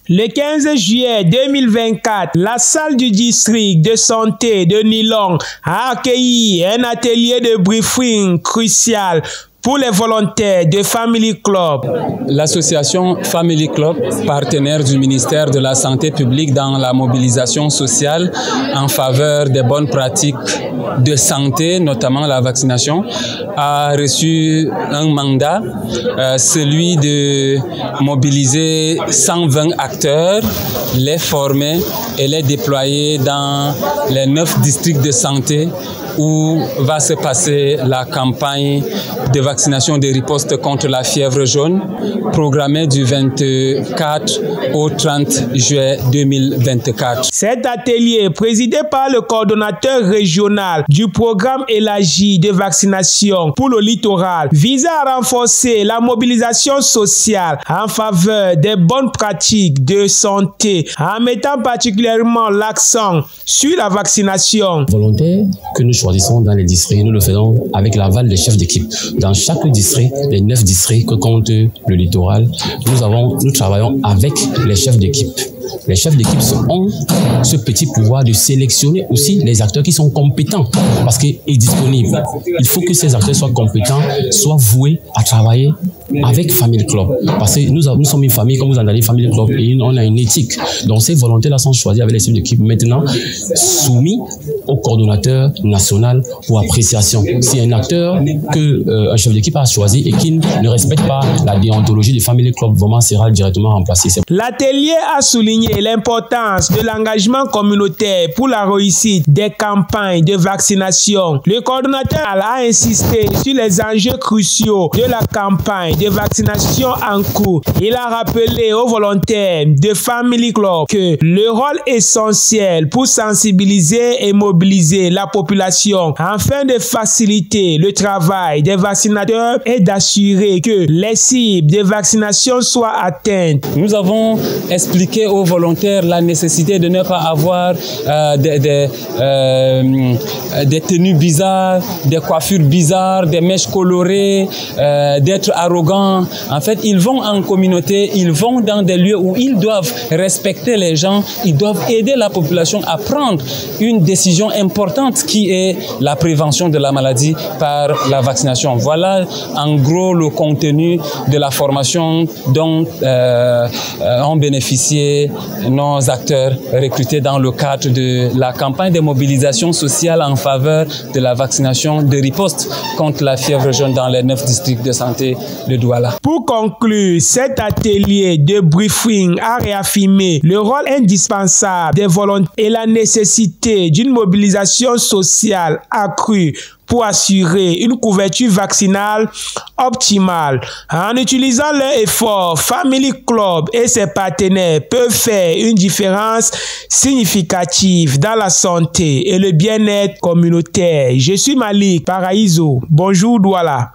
Le 15 juillet 2024, la salle du district de santé de Nilong a accueilli un atelier de briefing crucial pour les volontaires de Family Club. L'association Family Club, partenaire du ministère de la Santé publique dans la mobilisation sociale en faveur des bonnes pratiques de santé, notamment la vaccination, a reçu un mandat, celui de mobiliser 120 acteurs, les former et les déployer dans les 9 districts de santé où va se passer la campagne de vaccination de riposte contre la fièvre jaune, programmée du 24 au 30 juillet 2024. Cet atelier, présidé par le coordonnateur régional du programme élargi de vaccination pour le littoral, visait à renforcer la mobilisation sociale en faveur des bonnes pratiques de santé, en mettant particulièrement l'accent sur la vaccination. Volontaires que nous choisissons dans les districts, nous le faisons avec l'aval des chefs d'équipe. Dans chaque district, les 9 districts que compte le littoral, nous travaillons avec les chefs d'équipe. Les chefs d'équipe ont ce petit pouvoir de sélectionner aussi les acteurs qui sont compétents parce qu'ils sont disponibles. Il faut que ces acteurs soient compétents, soient voués à travailler avec Family Club. Parce que nous sommes une famille, comme vous entendez, Family Club, et on a une éthique. Donc ces volontaires-là sont choisis avec les chefs d'équipe maintenant, soumis au coordonnateur national pour appréciation. Si un acteur qu'un chef d'équipe a choisi et qui ne respecte pas la déontologie du Family Club, vraiment sera directement remplacé. L'atelier a souligné l'importance de l'engagement communautaire pour la réussite des campagnes de vaccination. Le coordonnateur a insisté sur les enjeux cruciaux de la campagne de vaccination en cours. Il a rappelé aux volontaires de Family Club que le rôle essentiel pour sensibiliser et mobiliser la population afin de faciliter le travail des vaccinateurs et d'assurer que les cibles de vaccination soient atteintes. Nous avons expliqué aux volontaires la nécessité de ne pas avoir des tenues bizarres, des coiffures bizarres, des mèches colorées, d'être arrogants. En fait, ils vont en communauté, ils vont dans des lieux où ils doivent respecter les gens, ils doivent aider la population à prendre une décision importante qui est la prévention de la maladie par la vaccination. Voilà en gros le contenu de la formation dont ont bénéficié nos acteurs recrutés dans le cadre de la campagne de mobilisation sociale en faveur de la vaccination de riposte contre la fièvre jaune dans les 9 districts de santé de Douala. Pour conclure, cet atelier de briefing a réaffirmé le rôle indispensable des volontaires et la nécessité d'une mobilisation sociale accrue pour assurer une couverture vaccinale optimale. En utilisant leurs efforts, Family Club et ses partenaires peuvent faire une différence significative dans la santé et le bien-être communautaire. Je suis Malik Paraïso. Bonjour Douala.